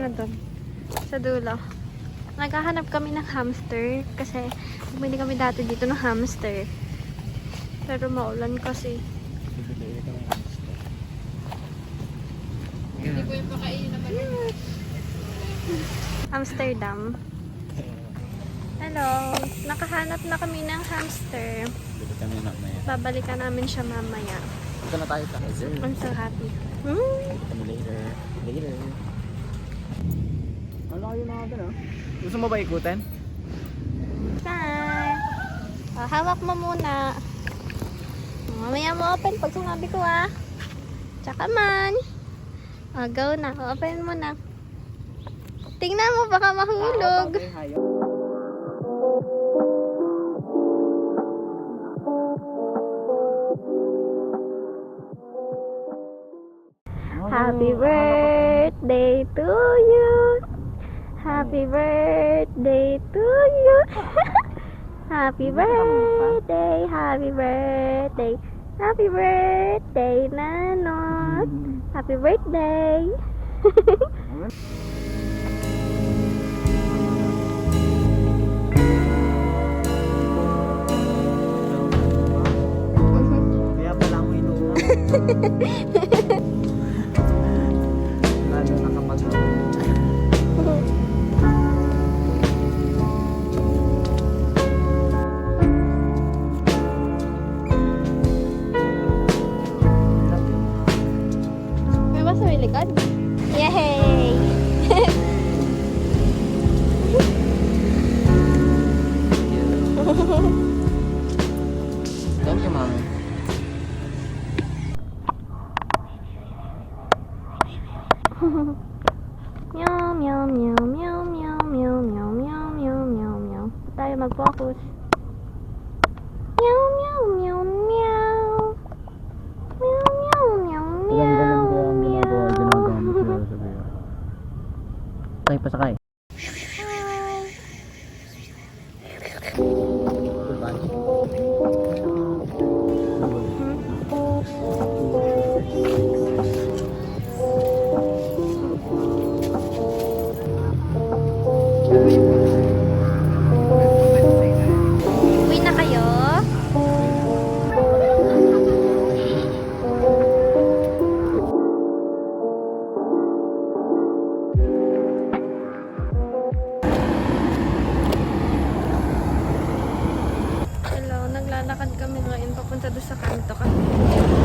Doon sa dulo. Naghahanap kami ng hamster kasi bumili kami dati dito ng hamster. Pero maulan kasi. Hindi ko yung pakainin naman. Amsterdam. Hello. Nakahanap na kami ng hamster. Babalikan namin siya mamaya. Ito na tayo sa I'm so happy. Later. Ang laki yung mga gano'n. Gusto mo ba ikutin? Bye! Hawak mo muna. Mamaya mo open pag sinabi ko Tsaka man. Go na. Open mo na. Tingnan mo baka mahulog. Happy birthday to you. Happy birthday to you. Happy birthday, happy birthday. Happy birthday, Nanot. Happy birthday. Kaya pala ako inuwa. Lalo nakapag-inuwa. Likod. Yay! Thank you, Mommy. Meow, meow, meow, meow, meow, meow, meow, meow, meow, meow, meow. Tayo mag-focus. Meow, meow, meow, meow. Meow, meow, meow, meow, meow. Sakay pa sakay. Uwi na kayo? Hello, naglalakad kami ngayon papunta doon sa kanto kasi